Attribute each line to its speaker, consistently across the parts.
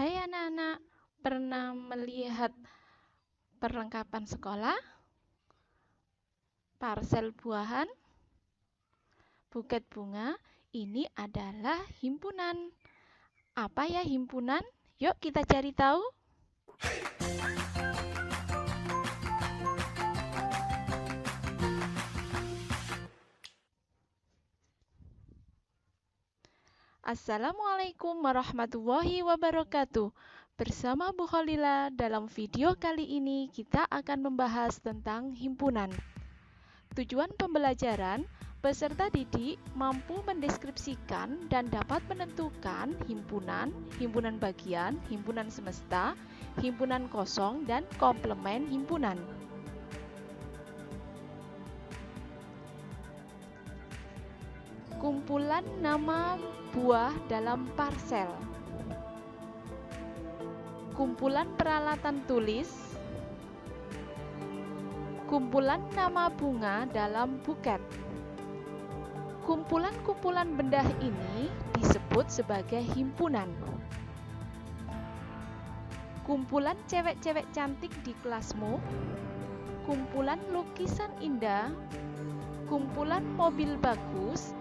Speaker 1: Hai anak-anak, pernah melihat perlengkapan sekolah, parsel buahan, buket bunga? Ini adalah himpunan. Apa ya himpunan? Yuk kita cari tahu. Assalamualaikum warahmatullahi wabarakatuh. Bersama Bu Khalila, dalam video kali ini kita akan membahas tentang himpunan. Tujuan pembelajaran, peserta didik mampu mendeskripsikan dan dapat menentukan himpunan, himpunan bagian, himpunan semesta, himpunan kosong, dan komplement himpunan. Kumpulan nama buah dalam parsel. Kumpulan peralatan tulis. Kumpulan nama bunga dalam buket. Kumpulan-kumpulan benda ini disebut sebagai himpunan. Kumpulan cewek-cewek cantik di kelasmu. Kumpulan lukisan indah. Kumpulan mobil bagus.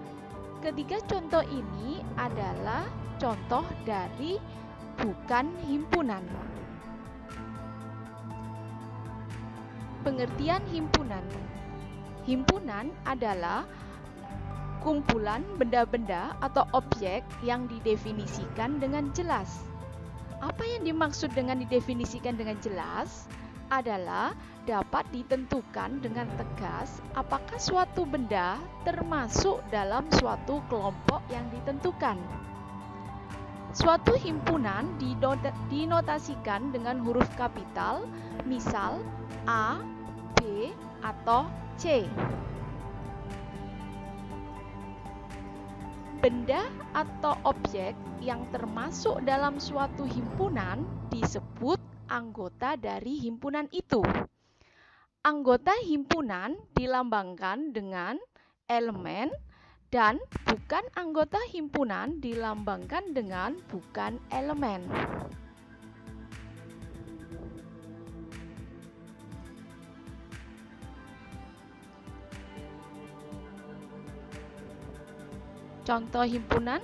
Speaker 1: Ketiga contoh ini adalah contoh dari bukan himpunan. Pengertian himpunan. Himpunan adalah kumpulan benda-benda atau objek yang didefinisikan dengan jelas. Apa yang dimaksud dengan didefinisikan dengan jelas? Adalah dapat ditentukan dengan tegas apakah suatu benda termasuk dalam suatu kelompok yang ditentukan. Suatu himpunan dinotasikan dengan huruf kapital, misal A, B, atau C. Benda atau objek yang termasuk dalam suatu himpunan disebut anggota dari himpunan itu. Anggota himpunan dilambangkan dengan elemen dan bukan anggota himpunan dilambangkan dengan bukan elemen. Contoh himpunan.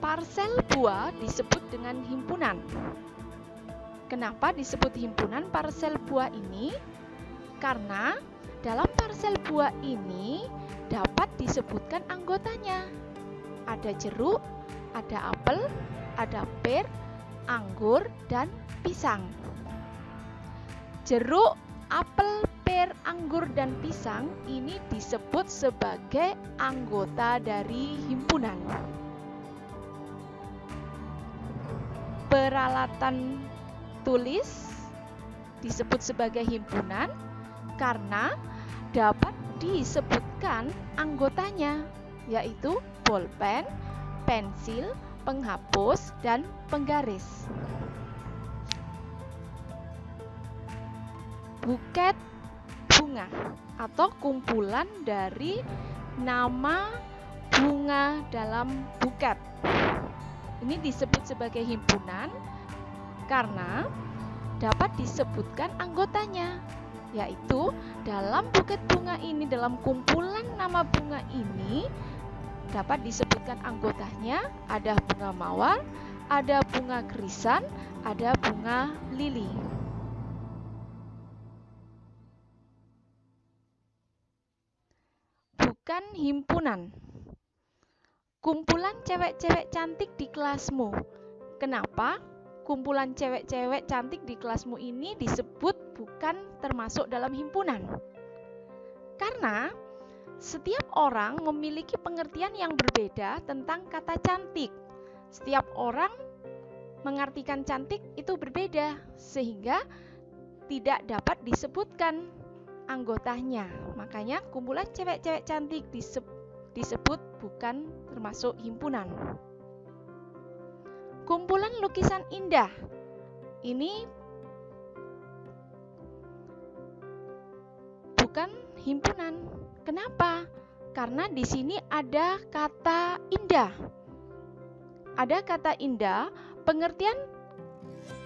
Speaker 1: Parsel buah disebut dengan himpunan. Kenapa disebut himpunan parsel buah ini? Karena dalam parsel buah ini dapat disebutkan anggotanya. Ada jeruk, ada apel, ada pir, anggur, dan pisang. Jeruk, apel, pir, anggur, dan pisang ini disebut sebagai anggota dari himpunan. Peralatan tulis disebut sebagai himpunan karena dapat disebutkan anggotanya, yaitu bolpen, pensil, penghapus, dan penggaris. Buket bunga atau kumpulan dari nama bunga dalam buket. Ini disebut sebagai himpunan karena dapat disebutkan anggotanya, yaitu dalam buket bunga ini, dalam kumpulan nama bunga ini dapat disebutkan anggotanya. Ada bunga mawar, ada bunga krisan, ada bunga lili. Bukan himpunan. Kumpulan cewek-cewek cantik di kelasmu. Kenapa kumpulan cewek-cewek cantik di kelasmu ini disebut bukan termasuk dalam himpunan? Karena setiap orang memiliki pengertian yang berbeda tentang kata cantik. Setiap orang mengartikan cantik itu berbeda, sehingga tidak dapat disebutkan anggotanya. Makanya kumpulan cewek-cewek cantik disebut bukan termasuk himpunan. Kumpulan lukisan indah ini bukan himpunan. Kenapa? Karena di sini ada kata indah. ada kata indah, pengertian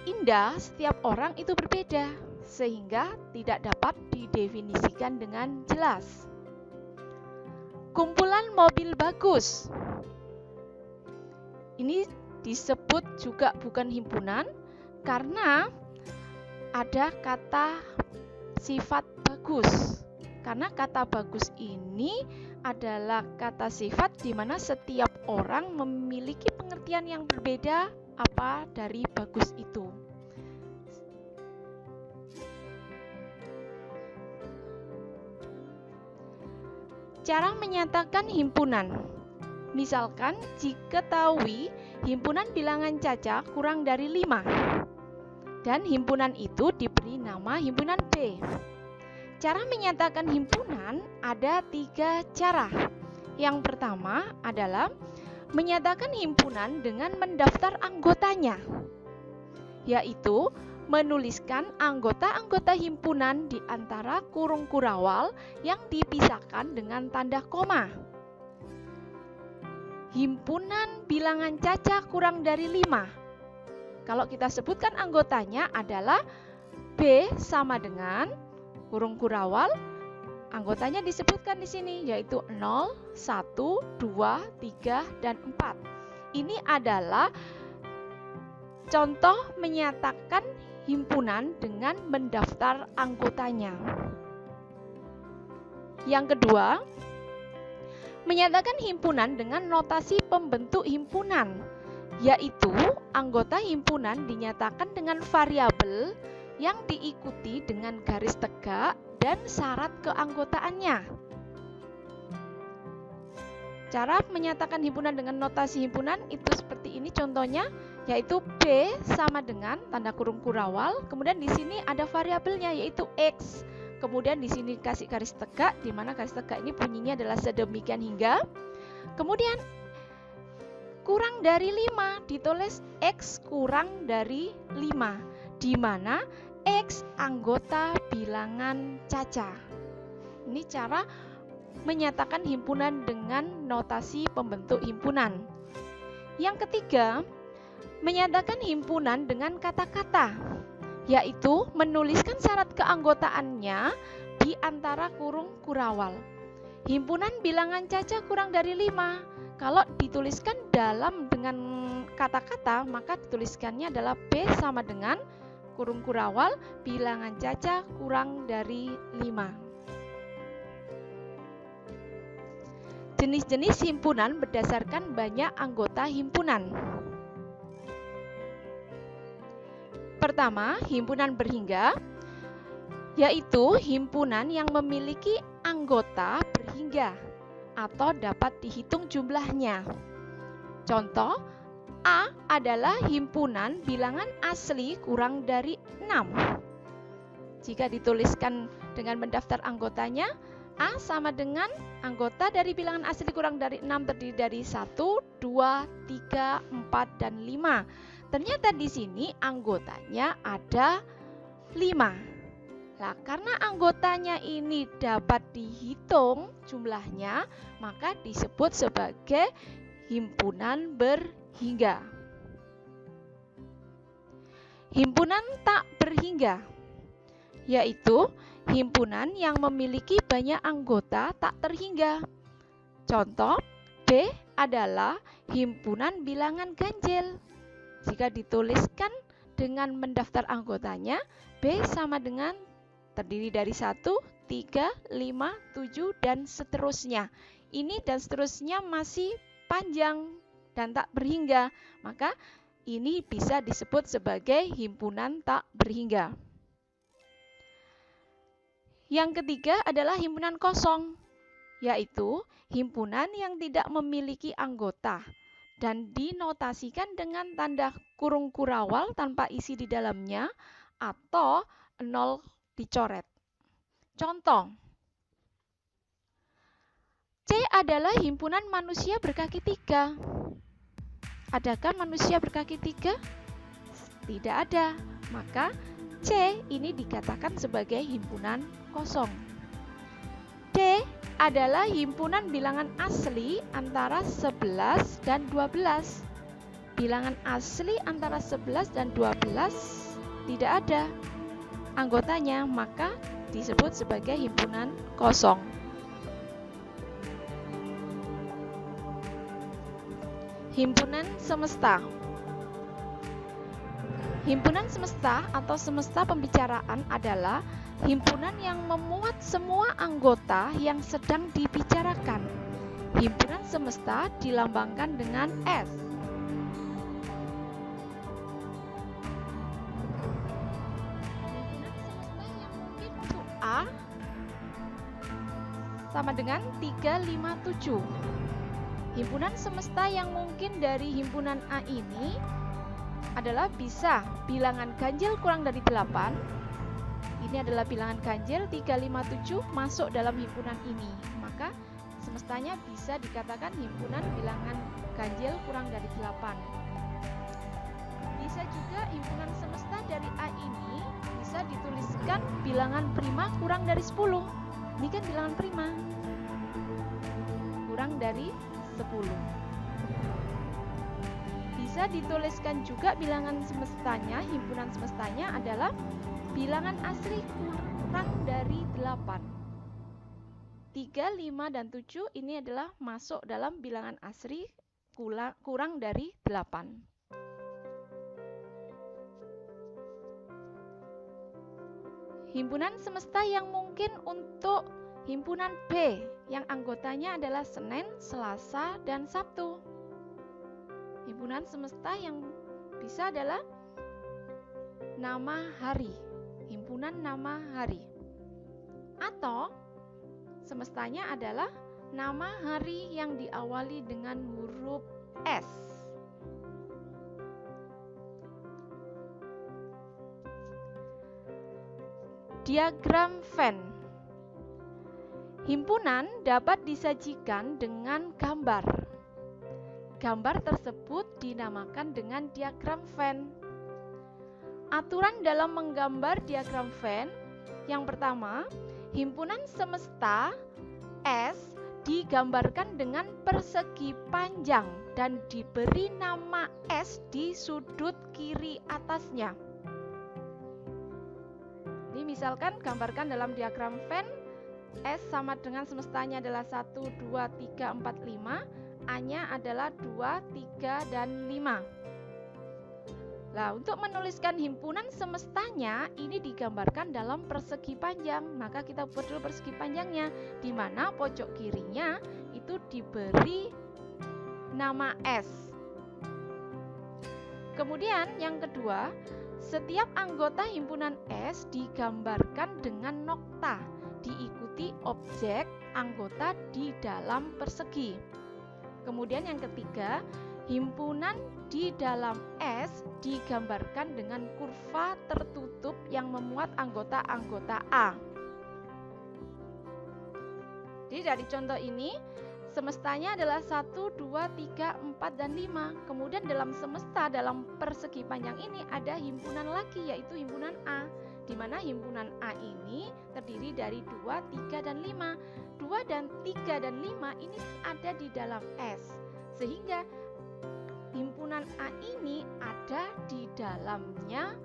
Speaker 1: indah setiap orang itu berbeda, sehingga tidak dapat didefinisikan dengan jelas. Kumpulan mobil bagus. Ini disebut juga bukan himpunan karena ada kata sifat bagus. Karena kata bagus ini adalah kata sifat di mana setiap orang memiliki pengertian yang berbeda apa dari bagus itu. Cara menyatakan himpunan. Misalkan jika ketahui himpunan bilangan caca kurang dari 5 dan himpunan itu diberi nama himpunan B. Cara menyatakan himpunan ada 3 cara. Yang pertama adalah menyatakan himpunan dengan mendaftar anggotanya, yaitu menuliskan anggota-anggota himpunan di antara kurung kurawal yang dipisahkan dengan tanda koma. Himpunan bilangan caca kurang dari 5. Kalau kita sebutkan anggotanya adalah B sama dengan kurung kurawal, anggotanya disebutkan di sini yaitu 0, 1, 2, 3, dan 4. Ini adalah contoh menyatakan himpunan dengan mendaftar anggotanya. Yang kedua, menyatakan himpunan dengan notasi pembentuk himpunan, yaitu anggota himpunan dinyatakan dengan variabel yang diikuti dengan garis tegak dan syarat keanggotaannya. Cara menyatakan himpunan dengan notasi himpunan itu seperti ini contohnya, yaitu B sama dengan tanda kurung kurawal, kemudian di sini ada variabelnya yaitu X. Kemudian di sini kasih garis tegak, di mana garis tegak ini bunyinya adalah sedemikian hingga. Kemudian kurang dari 5 ditulis X kurang dari 5, di mana X anggota bilangan caca. Ini cara menyatakan himpunan dengan notasi pembentuk himpunan. Yang ketiga, menyatakan himpunan dengan kata-kata, yaitu menuliskan syarat keanggotaannya di antara kurung kurawal. Himpunan bilangan caca kurang dari 5. Kalau dituliskan dengan kata-kata, maka dituliskannya adalah B sama dengan kurung kurawal bilangan caca kurang dari 5. Jenis-jenis himpunan berdasarkan banyak anggota himpunan. Pertama, himpunan berhingga, yaitu himpunan yang memiliki anggota berhingga atau dapat dihitung jumlahnya. Contoh, A adalah himpunan bilangan asli kurang dari 6. Jika dituliskan dengan mendaftar anggotanya, A sama dengan anggota dari bilangan asli kurang dari 6 terdiri dari 1, 2, 3, 4, dan 5. Ternyata di sini anggotanya ada 5. Nah, karena anggotanya ini dapat dihitung jumlahnya, maka disebut sebagai himpunan berhingga. Himpunan tak berhingga, yaitu himpunan yang memiliki banyak anggota tak terhingga. Contoh, B adalah himpunan bilangan ganjil. Jika dituliskan dengan mendaftar anggotanya, B sama dengan terdiri dari 1, 3, 5, 7, dan seterusnya. Ini dan seterusnya masih panjang dan tak berhingga, maka ini bisa disebut sebagai himpunan tak berhingga. Yang ketiga adalah himpunan kosong, yaitu himpunan yang tidak memiliki anggota dan dinotasikan dengan tanda kurung kurawal tanpa isi di dalamnya atau 0 dicoret. Contoh, C adalah himpunan manusia berkaki 3. Adakah manusia berkaki 3? Tidak ada. Maka C ini dikatakan sebagai himpunan kosong. D adalah himpunan bilangan asli antara 11 dan 12. bilangan asli antara 11 dan 12 tidak ada anggotanya, maka disebut sebagai himpunan kosong. Himpunan semesta. Himpunan semesta atau semesta pembicaraan adalah himpunan yang memuat semua anggota yang sedang dibicarakan. Himpunan semesta dilambangkan dengan S. A sama dengan 357. Himpunan semesta yang mungkin dari himpunan A ini adalah bisa bilangan ganjil kurang dari 8. Ini adalah bilangan ganjil 357 masuk dalam himpunan ini. Maka semestanya bisa dikatakan himpunan bilangan ganjil kurang dari 8. Bisa juga himpunan semesta dari A ini bisa dituliskan bilangan prima kurang dari 10. Ini kan bilangan prima. Kurang dari 10. Bisa dituliskan juga bilangan semestanya, himpunan semestanya adalah bilangan asli kurang dari 8. 3, 5, dan 7 ini adalah masuk dalam bilangan asli kurang dari 8. Himpunan semesta yang mungkin untuk himpunan B yang anggotanya adalah Senin, Selasa, dan Sabtu. Himpunan semesta yang bisa adalah nama hari, himpunan nama hari. Atau semestanya adalah nama hari yang diawali dengan huruf S. Diagram Venn. Himpunan dapat disajikan dengan gambar. Gambar tersebut dinamakan dengan diagram Venn. Aturan dalam menggambar diagram Venn, yang pertama, himpunan semesta S digambarkan dengan persegi panjang dan diberi nama S di sudut kiri atasnya. Ini misalkan gambarkan dalam diagram Venn, S sama dengan semestanya adalah 1, 2, 3, 4, 5. A-nya adalah 2, 3, dan 5. Nah, untuk menuliskan himpunan semestanya, ini digambarkan dalam persegi panjang. Maka kita buat dulu persegi panjangnya, di mana pojok kirinya itu diberi nama S. Kemudian yang kedua, setiap anggota himpunan S digambarkan dengan nokta, diikuti objek anggota di dalam persegi. Kemudian yang ketiga, himpunan di dalam S digambarkan dengan kurva tertutup yang memuat anggota-anggota A. Jadi dari contoh ini, semestanya adalah 1, 2, 3, 4, dan 5. Kemudian dalam semesta, dalam persegi panjang ini ada himpunan lagi, yaitu himpunan A. Di mana himpunan A ini terdiri dari 2, 3, dan 5. 2 dan 3 dan 5 ini ada di dalam S. Sehingga himpunan A ini ada di dalamnya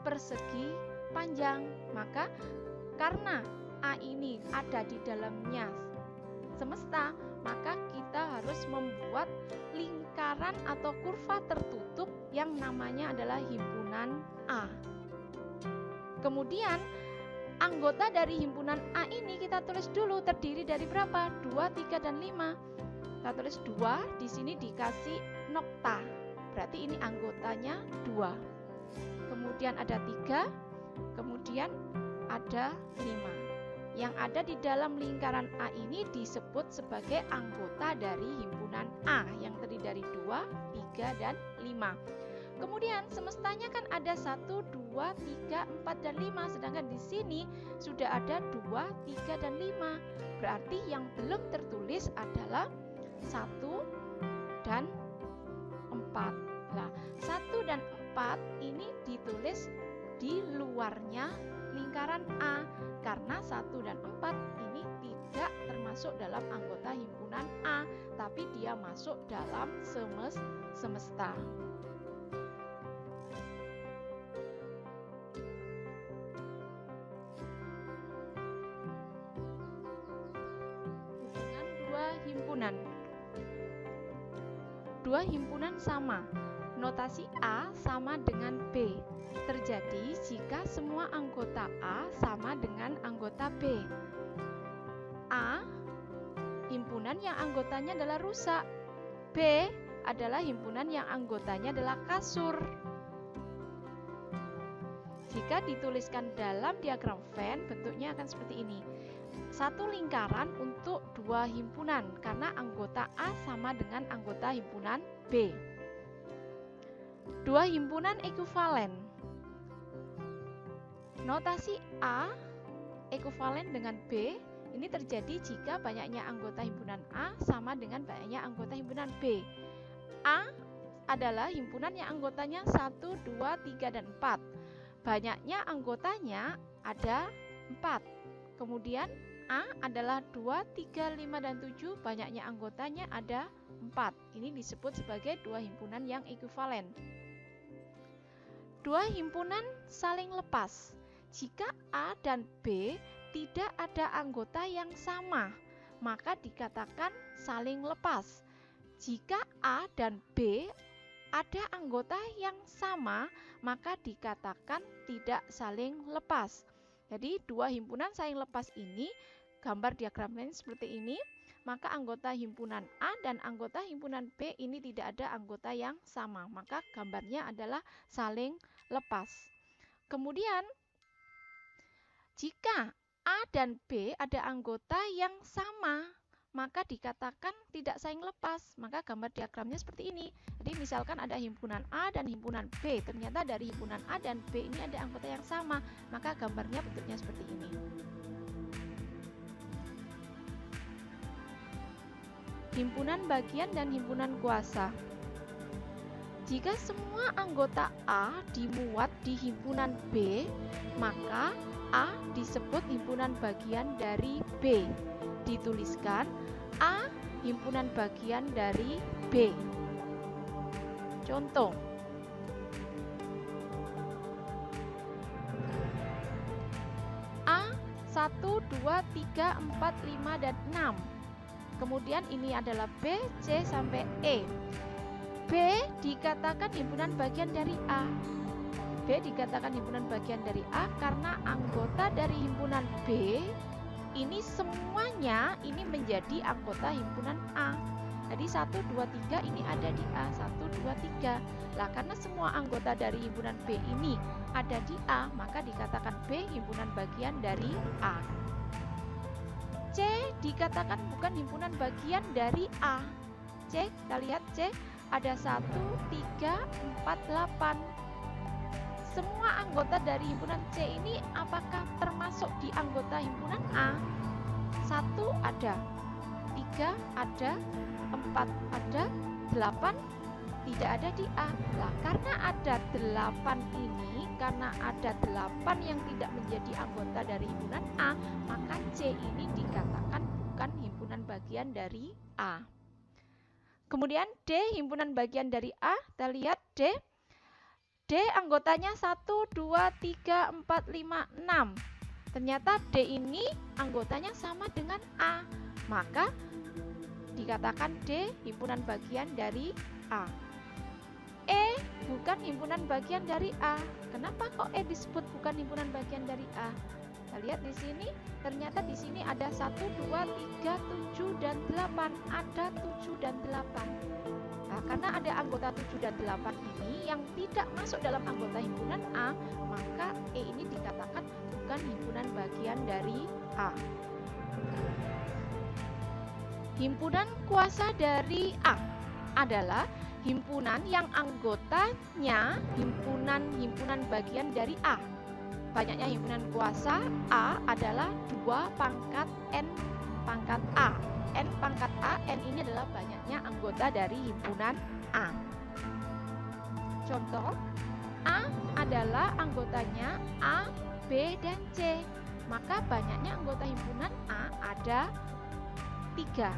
Speaker 1: persegi panjang. Maka karena A ini ada di dalamnya semesta, maka kita harus membuat lingkaran atau kurva tertutup yang namanya adalah himpunan A. Kemudian anggota dari himpunan A ini kita tulis dulu terdiri dari berapa? 2, 3, dan 5. Kita tulis 2, di sini dikasih nokta. Berarti ini anggotanya 2. Kemudian ada 3, kemudian ada 5. Yang ada di dalam lingkaran A ini disebut sebagai anggota dari himpunan A yang terdiri dari 2, 3, dan 5. Kemudian semestanya kan ada 1, 2, 3, 4, dan 5. Sedangkan di sini sudah ada 2, 3, dan 5. Berarti yang belum tertulis adalah 1 dan 4. Nah, 1 dan 4 ini ditulis di luarnya lingkaran A, karena 1 dan 4 ini tidak termasuk dalam anggota himpunan A, tapi dia masuk dalam semesta. Hubungan dua himpunan. Dua himpunan sama. Notasi A sama dengan B. Terjadi jika semua anggota A sama dengan anggota B. A, himpunan yang anggotanya adalah rusak. B adalah himpunan yang anggotanya adalah kasur. Jika dituliskan dalam diagram Venn, bentuknya akan seperti ini. Satu lingkaran untuk dua himpunan, karena anggota A sama dengan anggota himpunan B. Dua himpunan ekuivalen. Notasi A ekuivalen dengan B ini terjadi jika banyaknya anggota himpunan A sama dengan banyaknya anggota himpunan B. A adalah himpunan yang anggotanya 1, 2, 3, dan 4. Banyaknya anggotanya ada 4. Kemudian A adalah 2, 3, 5, dan 7. Banyaknya anggotanya ada 4. Ini disebut sebagai dua himpunan yang ekuivalen. Dua himpunan saling lepas. Jika A dan B tidak ada anggota yang sama, maka dikatakan saling lepas. Jika A dan B ada anggota yang sama, maka dikatakan tidak saling lepas. Jadi dua himpunan saling lepas ini, gambar diagramnya seperti ini, maka anggota himpunan A dan anggota himpunan B ini tidak ada anggota yang sama, maka gambarnya adalah saling lepas. Kemudian jika A dan B ada anggota yang sama, maka dikatakan tidak saling lepas, maka gambar diagramnya seperti ini. Jadi misalkan ada himpunan A dan himpunan B, ternyata dari himpunan A dan B ini ada anggota yang sama, maka gambarnya bentuknya seperti ini. Himpunan bagian dan himpunan kuasa. Jika semua anggota A dimuat di himpunan B, maka A disebut himpunan bagian dari B. Dituliskan A himpunan bagian dari B. Contoh, A 1, 2, 3, 4, 5, dan 6. Kemudian ini adalah B, C, sampai E. B dikatakan himpunan bagian dari A. B dikatakan himpunan bagian dari A karena anggota dari himpunan B ini semuanya ini menjadi anggota himpunan A. Jadi 1, 2, 3 ini ada di A, 1, 2, 3. Lah karena semua anggota dari himpunan B ini ada di A, maka dikatakan B himpunan bagian dari A. C dikatakan bukan himpunan bagian dari A. C, kita lihat C ada 1, 3, 4, 8. Semua anggota dari himpunan C ini apakah termasuk di anggota himpunan A? 1 ada, 3 ada, 4 ada, 8 tidak ada di A. Lah karena ada 8 ini, karena ada 8 yang tidak menjadi anggota dari himpunan A, maka C ini dikatakan bukan himpunan bagian dari A. Kemudian D himpunan bagian dari A, kita lihat D. D anggotanya 1, 2, 3, 4, 5, 6. Ternyata D ini anggotanya sama dengan A, maka dikatakan D himpunan bagian dari A. E bukan himpunan bagian dari A. Kenapa kok E disebut bukan himpunan bagian dari A? Kita lihat di sini, ternyata di sini ada 1, 2, 3, 7, dan 8. Ada 7 dan 8. Nah, karena ada anggota 7 dan 8 ini yang tidak masuk dalam anggota himpunan A, maka E ini dikatakan bukan himpunan bagian dari A. Himpunan kuasa dari A adalah himpunan yang anggotanya himpunan bagian dari A. Banyaknya himpunan kuasa A adalah 2 pangkat N pangkat A. N pangkat A, N ini adalah banyaknya anggota dari himpunan A. Contoh, A adalah anggotanya A, B, B, dan C. Maka banyaknya anggota himpunan A ada 3.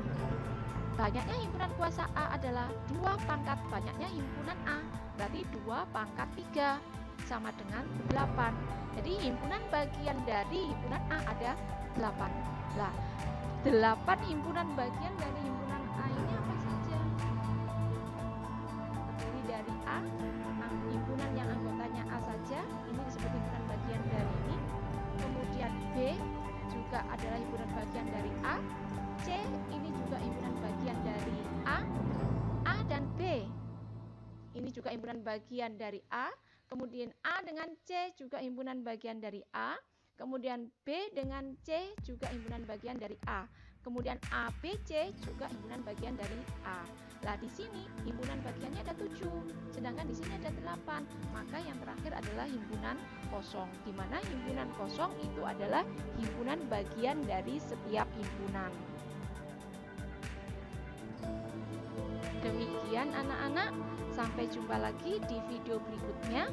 Speaker 1: Banyaknya himpunan kuasa A adalah 2 pangkat banyaknya himpunan A. Berarti 2 pangkat 3 sama dengan 8. Jadi himpunan bagian dari himpunan A ada 8. Nah, 8 himpunan bagian dari himpunan A ini apa saja? Terdiri dari A, himpunan yang anggotanya A saja, ini disebut himpunan bagian dari ini. Kemudian B juga adalah himpunan bagian dari A. C ini juga himpunan bagian dari A dan B. Ini juga himpunan bagian dari A. Kemudian A dengan C juga himpunan bagian dari A. Kemudian B dengan C juga himpunan bagian dari A. Kemudian ABC juga himpunan bagian dari A. Nah, di sini himpunan bagiannya ada 7, sedangkan di sini ada 8. Maka yang terakhir adalah himpunan kosong, di mana himpunan kosong itu adalah himpunan bagian dari setiap himpunan. Demikian anak-anak, sampai jumpa lagi di video berikutnya.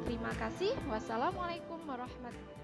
Speaker 1: Terima kasih. Wassalamualaikum warahmatullahi wabarakatuh.